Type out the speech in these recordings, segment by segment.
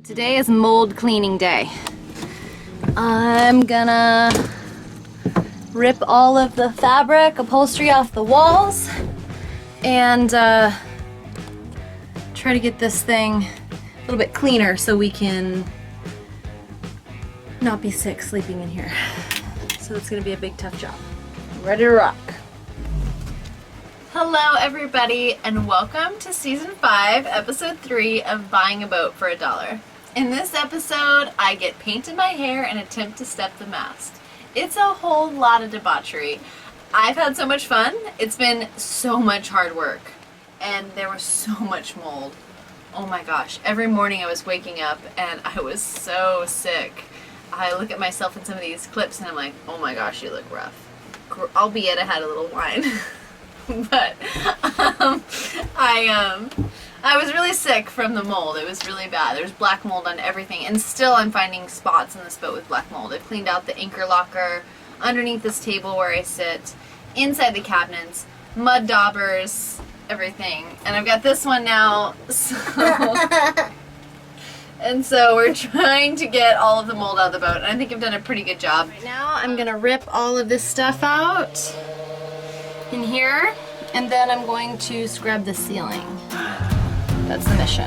Today is mold cleaning day. I'm gonna rip all of the fabric, upholstery off the walls and try to get this thing a little bit cleaner so we can not be sick sleeping in here. So it's gonna be a big tough job. Ready to rock. Hello everybody and welcome to season 5 episode 3 of Buying a Boat for $1. In this episode I get paint in my hair and attempt to step the mast. It's a whole lot of debauchery. I've had so much fun. It's been so much hard work and there was so much mold. Oh my gosh, every morning I was waking up and I was so sick. I look at myself in some of these clips and I'm like, oh my gosh, you look rough. Albeit I had a little wine. But I was really sick from the mold. It was really bad. There's black mold on everything, and still I'm finding spots in this boat with black mold. I've cleaned out the anchor locker, underneath this table where I sit, inside the cabinets, mud daubers, everything. And I've got this one now, so we're trying to get all of the mold out of the boat, and I think I've done a pretty good job. Right now I'm gonna rip all of this stuff out in here, and then I'm going to scrub the ceiling. That's the mission.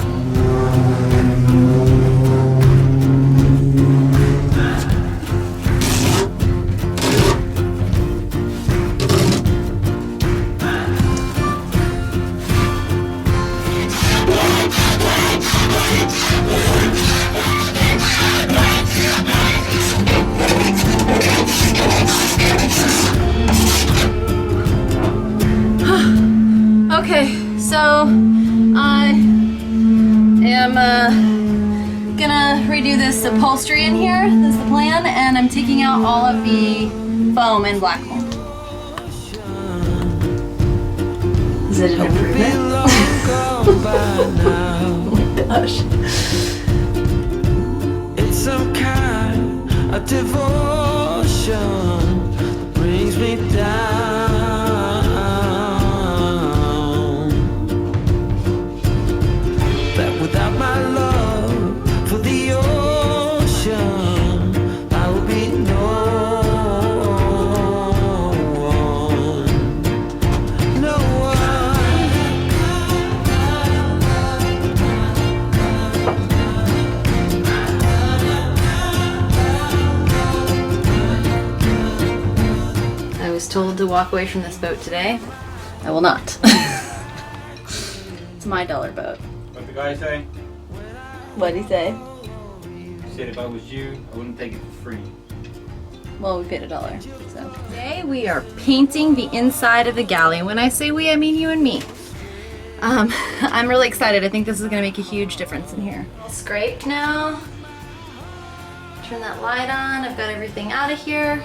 Okay, so I am gonna redo this upholstery in here. This is the plan, and I'm taking out all of the foam and black mold. Is it an improvement? Oh my gosh. It's some kind of devotion that brings me down. Without my love for the ocean, I will be no one, no I was told to walk away from this boat today. I will not. It's my dollar boat. What the guy say? What'd he say? He said if I was you, I wouldn't take it for free. Well, we paid $1. So today we are painting the inside of the galley. When I say we, I mean you and me. I'm really excited. I think this is going to make a huge difference in here. Scrape now. Turn that light on. I've got everything out of here.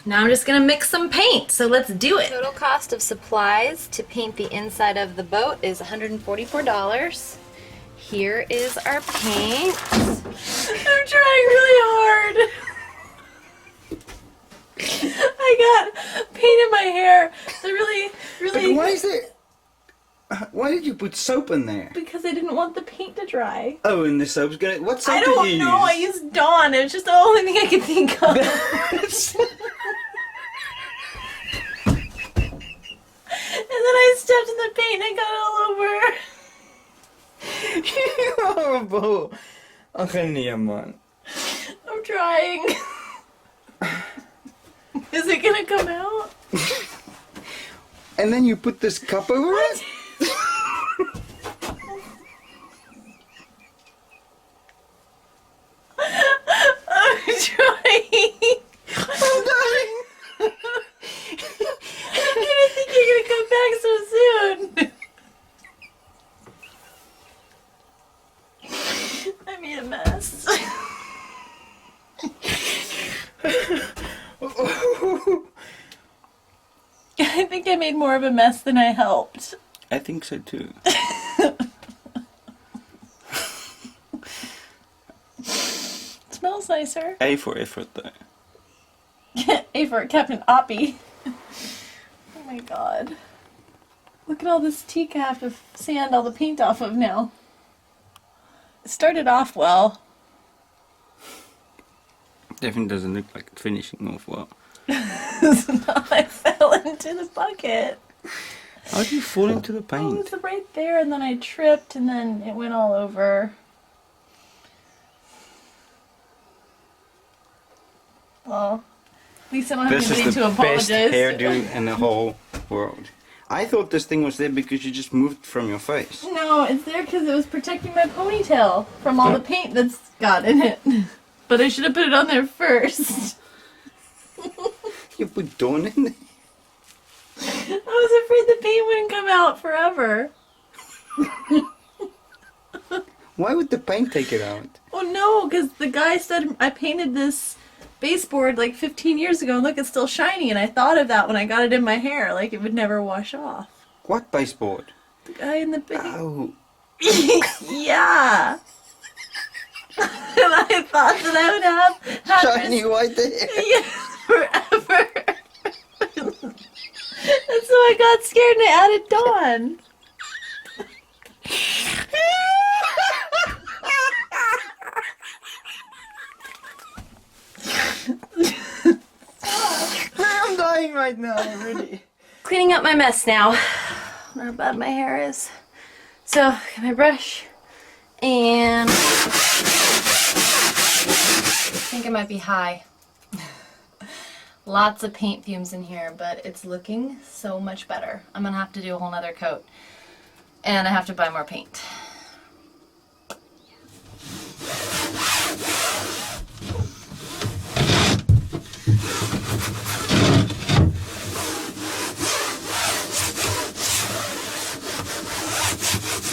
Now I'm just gonna mix some paint, so let's do it. Total cost of supplies to paint the inside of the boat is $144. Here is our paint. I'm trying really hard. I got paint in my hair. So really. But why is it? Why did you put soap in there? Because I didn't want the paint to dry. Oh, and the soap's gonna. What soap I did you don't use? know. I used Dawn. It was just the only thing I could think of. And then I stepped in the paint and got it all over. You're horrible. Ach nee, man. I'm trying. Is it gonna come out? And then you put this cup over it? I'm trying. I'm dying. I didn't think you were gonna come back so soon. I made a mess. I think I made more of a mess than I helped. I think so too. It smells nicer. A for effort though. A for Captain Oppie. Oh my god. Look at all this teak I have to sand all the paint off of now. It started off well. Definitely doesn't look like it's finishing off well. I fell into the bucket. How did you fall into the It paint? was right there, and then I tripped, and then it went all over. Well, at least I don't have This anybody is the to best apologize. hairdo in the whole world. I thought this thing was there because you just moved from your face. No, it's there because it was protecting my ponytail from all the paint that's got in it. But I should have put it on there first. You put Dawn in there. I was afraid the paint wouldn't come out forever. Why would the paint take it out? Oh no, because the guy said I painted this baseboard like 15 years ago, and look, it's still shiny, and I thought of that when I got it in my hair, like it would never wash off. What baseboard? The guy in the big... Oh, Yeah! And I thought that I would have shiny this white hair. forever. And so I got scared and I added Dawn. I'm dying right now, really. Cleaning up my mess now. I don't know how bad my hair is. So, get my brush. And I think it might be high. Lots of paint fumes in here, but it's looking so much better. I'm gonna have to do a whole nother coat. And I have to buy more paint.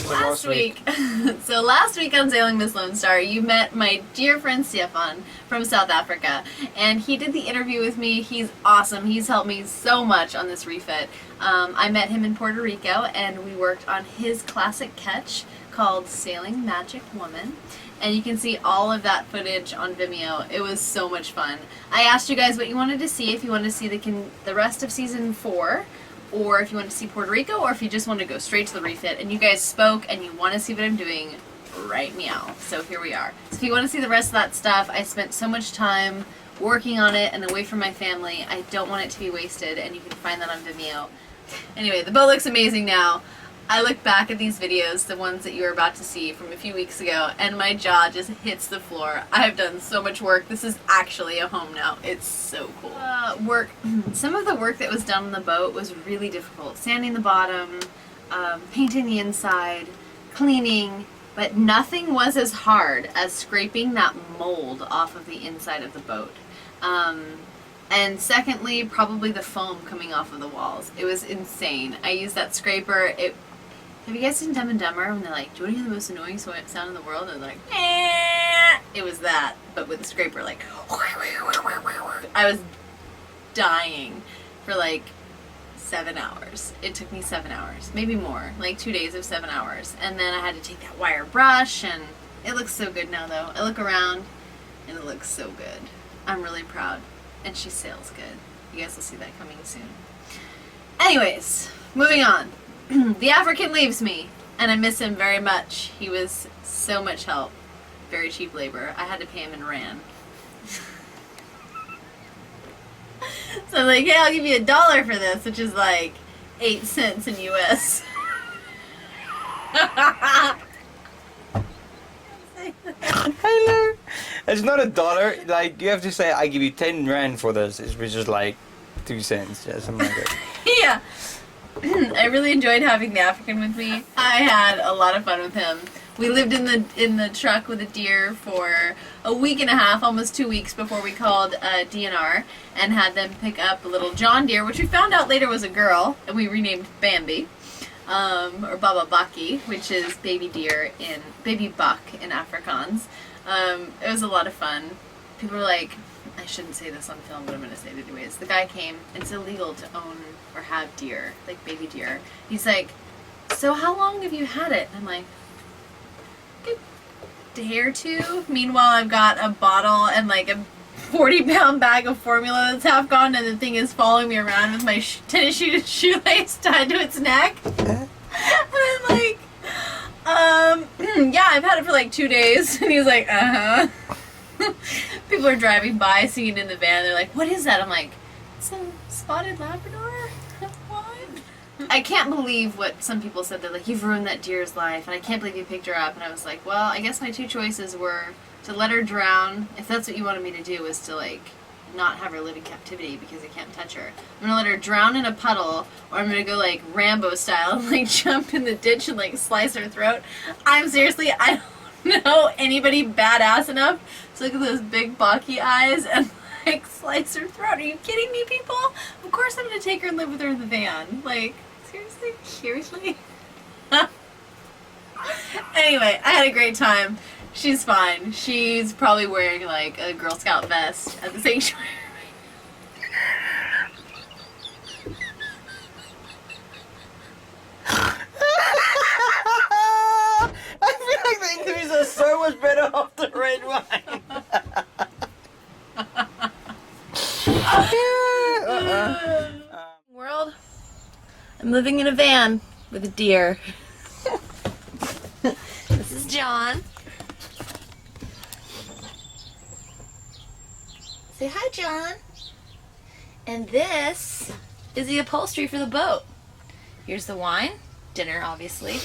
Last week. So last week on Sailing Miss Lone Star, you met my dear friend Stefan from South Africa, and he did the interview with me. He's awesome. He's helped me so much on this refit. I met him in Puerto Rico, and we worked on his classic catch called Sailing Magic Woman. And you can see all of that footage on Vimeo. It was so much fun. I asked you guys what you wanted to see, if you wanted to see the rest of season 4, or if you want to see Puerto Rico, or if you just want to go straight to the refit. And you guys spoke and you want to see what I'm doing, right meow. So here we are. So if you want to see the rest of that stuff, I spent so much time working on it and away from my family. I don't want it to be wasted, and you can find that on Vimeo. Anyway, the boat looks amazing now. I look back at these videos, the ones that you were about to see from a few weeks ago, and my jaw just hits the floor. I have done so much work. This is actually a home now. It's so cool. Some of the work that was done on the boat was really difficult. Sanding the bottom, painting the inside, cleaning, but nothing was as hard as scraping that mold off of the inside of the boat. And secondly, probably the foam coming off of the walls. It was insane. I used that scraper. Have you guys seen Dumb and Dumber when they're like, do you want to hear the most annoying sound in the world? And they're like, eh. It was that, but with a scraper, like, I was dying for like 7 hours. It took me 7 hours, maybe more, like 2 days of 7 hours. And then I had to take that wire brush, and it looks so good now though. I look around and it looks so good. I'm really proud. And she sails good. You guys will see that coming soon. Anyways, moving on. The African leaves me, and I miss him very much. He was so much help. Very cheap labor. I had to pay him in rand. So I'm like, hey, I'll give you $1 for this, which is like 8 cents in US. Hello. It's not $1. Like, you have to say, I give you 10 rand for this, which is like 2 cents. Yeah, something like that. Yeah. I really enjoyed having the African with me. I had a lot of fun with him. We lived in the truck with a deer for a week and a half, almost 2 weeks, before we called DNR and had them pick up a little John deer, which we found out later was a girl, and we renamed Bambi, or Baba Baki, which is baby deer in baby buck in Afrikaans. It was a lot of fun. People were like, I shouldn't say this on film, but I'm going to say it anyways. The guy came, and it's illegal to own or have deer, like baby deer. He's like, so how long have you had it? And I'm like, a day or two. Meanwhile, I've got a bottle and like a 40-pound bag of formula that's half gone, and the thing is following me around with my tennis shoelace tied to its neck. And I'm like, yeah, I've had it for like 2 days. And he's like, uh-huh. People are driving by, seeing it in the van. They're like, what is that? I'm like, it's a spotted Labrador. What? I can't believe what some people said. They're like, you've ruined that deer's life, and I can't believe you picked her up. And I was like, well, I guess my two choices were to let her drown, if that's what you wanted me to do, was to like not have her live in captivity because I can't touch her. I'm gonna let her drown in a puddle, or I'm gonna go like Rambo style and like jump in the ditch and like slice her throat. I don't know anybody badass enough to look at those big Baki eyes and like slice her throat. Are you kidding me, people? Of course I'm gonna take her and live with her in the van. Like, seriously? Anyway, I had a great time. She's fine. She's probably wearing like a Girl Scout vest at the sanctuary. I feel like the English are so much better off the red wine. World, I'm living in a van with a deer. This is John. Say hi, John. And this is the upholstery for the boat. Here's the wine, dinner obviously,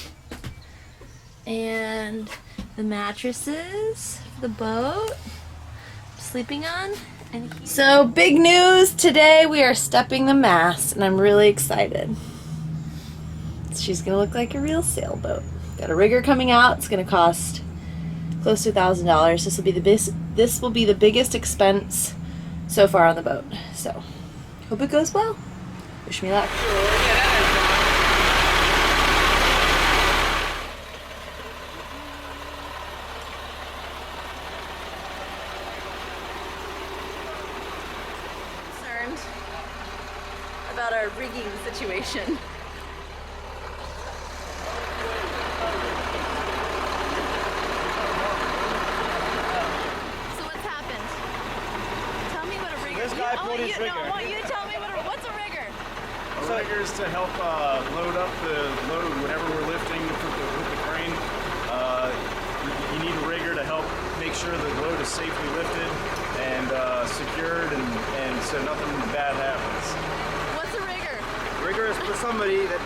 and the mattresses for the boat I'm sleeping on. And so big news today, we are stepping the mast, and I'm really excited. She's gonna look like a real sailboat. Got a rigger coming out. It's gonna cost close to $1,000. This will be the biggest expense so far on the boat. So hope it goes well. Wish me luck. Concerned about our rigging situation. I want you to tell me what's a rigger? A rigger is to help load up the load whenever we're lifting with the crane. You need a rigger to help make sure the load is safely lifted and secured, and so nothing bad happens. What's a rigger? Rigger is for somebody that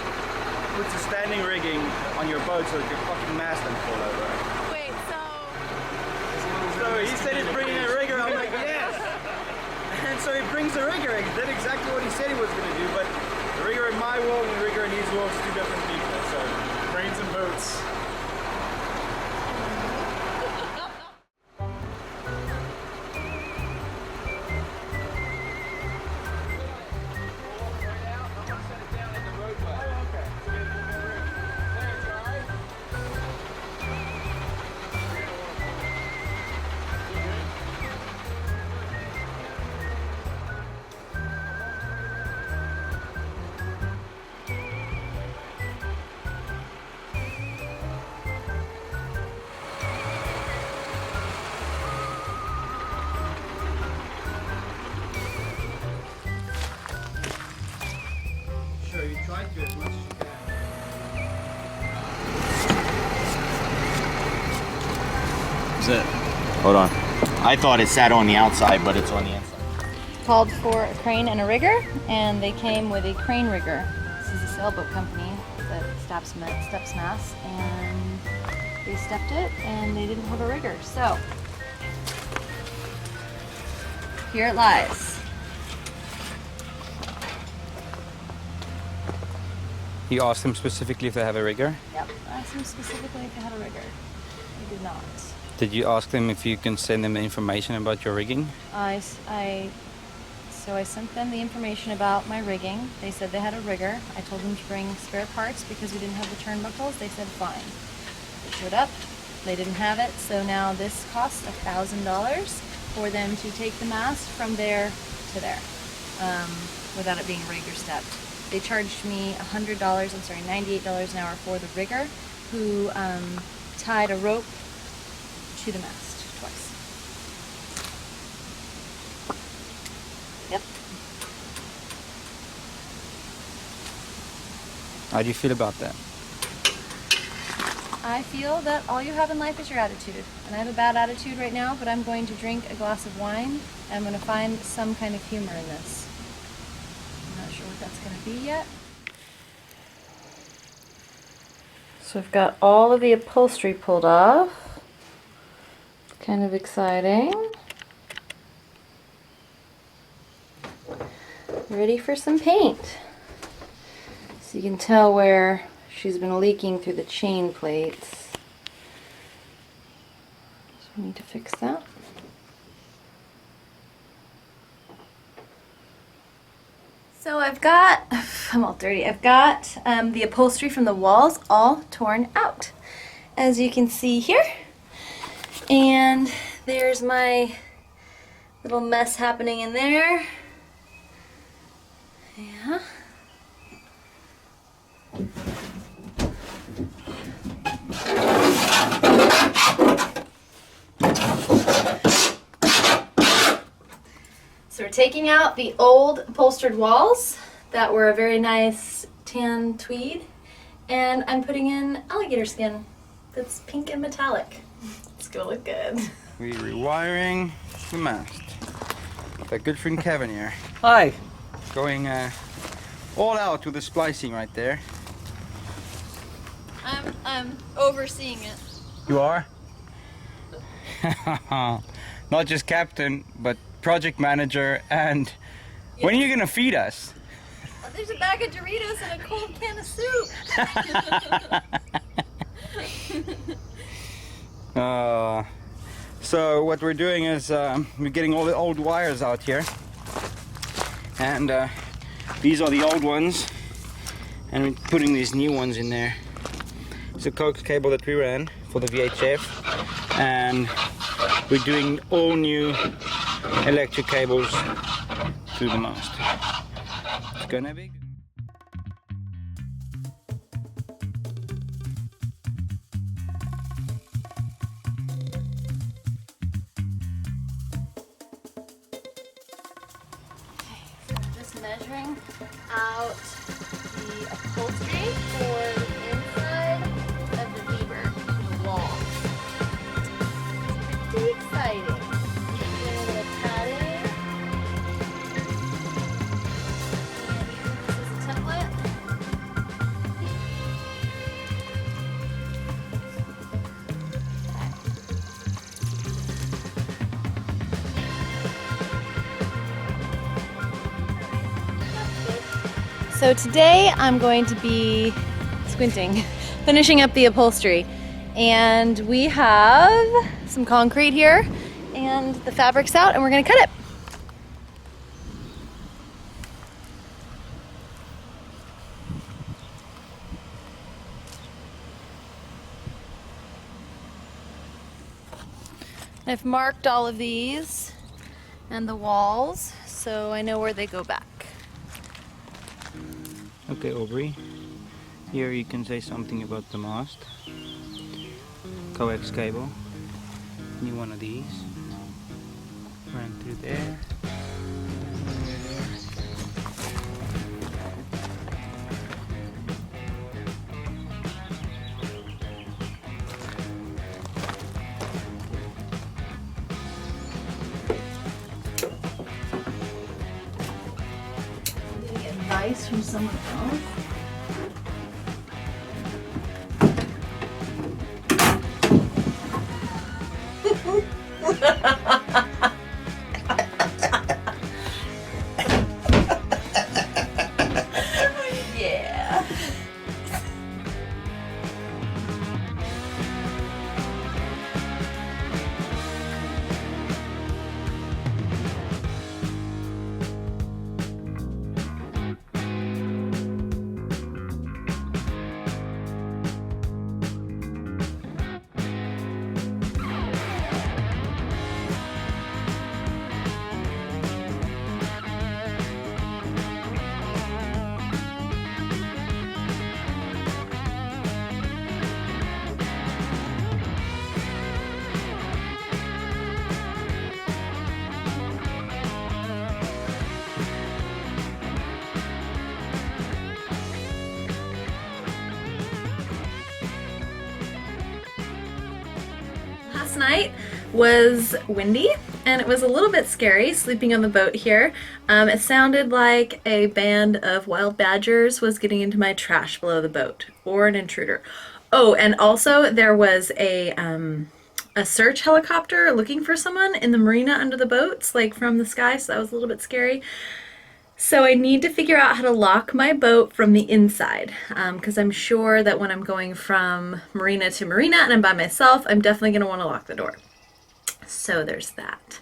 puts a standing rigging on your boat so that your fucking mast doesn't fall over. Wait, So he said he's bringing a rigger. I'm like, yes. And so he brings the rigger. He did exactly what he said he was going to do, but the rigger in my world and the rigger in his world is two different people. So Cranes and boats. sure you try to as much as you can. Is it? Hold on. I thought it sat on the outside, but it's on the inside. Called for a crane and a rigger, and they came with a crane rigger. This is a sailboat company that steps masts, and they stepped it, and they didn't have a rigger. So here it lies. You asked them specifically if they have a rigger? Yep, I asked them specifically if they had a rigger. They did not. Did you ask them if you can send them the information about your rigging? So I sent them the information about my rigging. They said they had a rigger. I told them to bring spare parts because we didn't have the turnbuckles. They said fine. They showed up. They didn't have it. So now this costs $1,000 for them to take the mast from there to there without it being rigged or stepped. They charged me $98 an hour for the rigger who tied a rope to the mast twice. How do you feel about that? I feel that all you have in life is your attitude. And I have a bad attitude right now, but I'm going to drink a glass of wine and I'm going to find some kind of humor in this. I'm not sure what that's going to be yet. So I've got all of the upholstery pulled off. Kind of exciting. Ready for some paint. So you can tell where she's been leaking through the chain plates. So we need to fix that. So I've got, I'm all dirty, I've got the upholstery from the walls all torn out, as you can see here. And there's my little mess happening in there. Yeah. So we're taking out the old upholstered walls that were a very nice tan tweed, and I'm putting in alligator skin that's pink and metallic. It's gonna look good. We're rewiring the mast. Our good friend Kevin here. Hi. Going all out with the splicing right there. I'm overseeing it. You are? Not just captain, but project manager, and when are you gonna feed us? There's a bag of Doritos and a cold can of soup. So what we're doing is we're getting all the old wires out here, and these are the old ones, and we're putting these new ones in there. It's a coax cable that we ran for the VHF, and we're doing all new electric cables to the mast. It's gonna be good. Just measuring out the upholstery for the inside of the Weber, the wall. Pretty exciting. A little bit of padding. And this is a template. So today I'm going to be squinting, finishing up the upholstery. And we have some concrete here and the fabric's out and we're gonna cut it. I've marked all of these and the walls, so I know where they go back. Okay, Aubrey, here you can say something about the mast. Coax cable, new one of these, run through there. Advice from someone else. Yeah. last night was windy and it was a little bit scary sleeping on the boat here. It sounded like a band of wild badgers was getting into my trash below the boat, or an intruder. Oh, and also there was a search helicopter looking for someone in the marina under the boats, like from the sky, so that was a little bit scary. So I need to figure out how to lock my boat from the inside, because I'm sure that when I'm going from marina to marina and I'm by myself, I'm definitely going to want to lock the door. So there's that.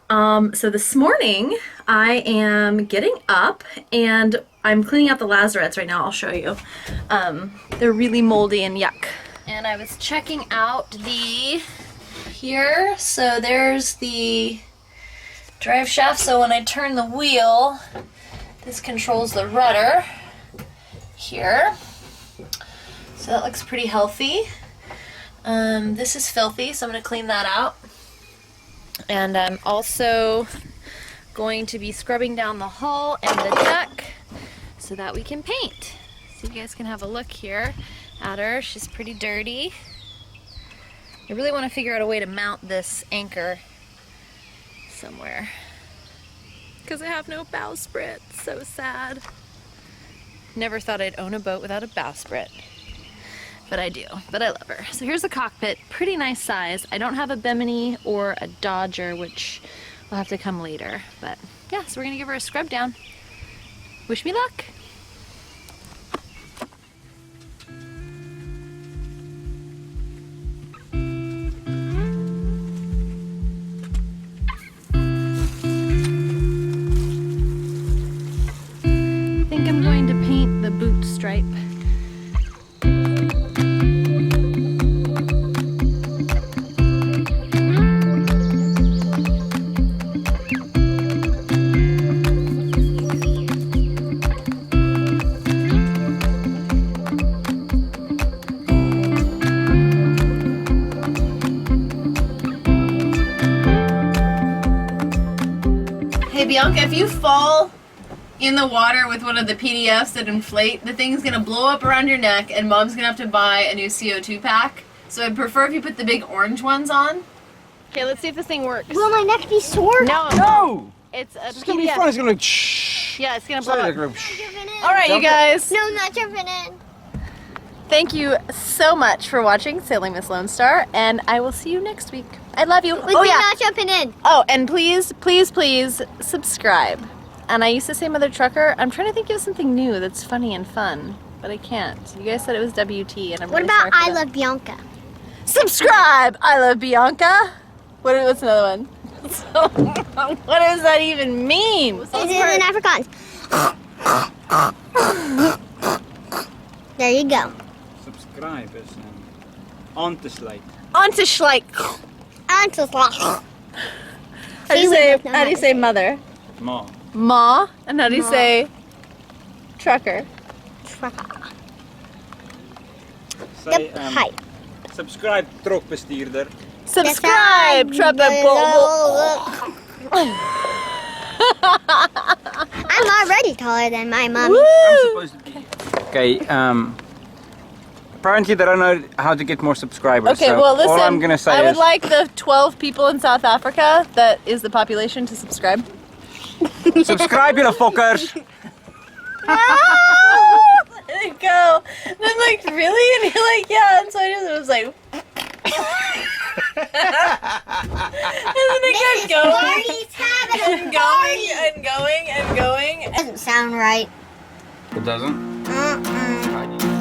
So this morning I am getting up and I'm cleaning out the lazarettes right now. I'll show you. They're really moldy and yuck. And I was checking out the here. So there's the drive shaft. So when I turn the wheel, this controls the rudder here. So that looks pretty healthy. This is filthy, so I'm going to clean that out. And I'm also going to be scrubbing down the hull and the deck so that we can paint. So you guys can have a look here at her. She's pretty dirty. I really want to figure out a way to mount this anchor somewhere because I have no bowsprit. So sad. Never thought I'd own a boat without a bowsprit. But I do, but I love her. So here's the cockpit, pretty nice size. I don't have a Bimini or a Dodger, which will have to come later. But yeah, so we're gonna give her a scrub down. Wish me luck. I think I'm going to paint the boot stripe. Hey Bianca, if you fall in the water with one of the PDFs that inflate, the thing's gonna blow up around your neck and Mom's gonna have to buy a new CO2 pack. So I'd prefer if you put the big orange ones on. Okay, let's see if this thing works. Will my neck be sore? No. No! It's a It's gonna be PDF. fun. It's gonna shh. Yeah, it's gonna blow Sorry, up. gonna shh. Alright, you guys. No, not jumping in. Thank you so much for watching Sailing Miss Lone Star, and I will see you next week. I love you. Like, Oh we're yeah. not jumping in. Oh, and please, please, please subscribe. And I used to say Mother Trucker. I'm trying to think of something new that's funny and fun, but I can't. You guys said it was WT, and I'm What really about sorry for I that. Love Bianca? Subscribe! I love Bianca. What's another one? What does that even mean? It is in Afrikaans. There you go. Subscribe is on the slide. On to Schleich. Antelslag. How do you say mother? Ma. Ma. And how do you Ma. say trucker? Say, Hi. subscribe truckbestuurder. Subscribe! Trucker. I'm already taller than my mommy. I'm supposed to be. Okay, apparently they don't know how to get more subscribers. Okay, so well listen, all I'm gonna say I would is like the 12 people in South Africa that is the population to subscribe. subscribe, you fuckers! There you go. And I'm like, really? And you're like, yeah. And so I just was like, and then it kept going and going and going and going. Doesn't sound right. It doesn't? Mm-mm.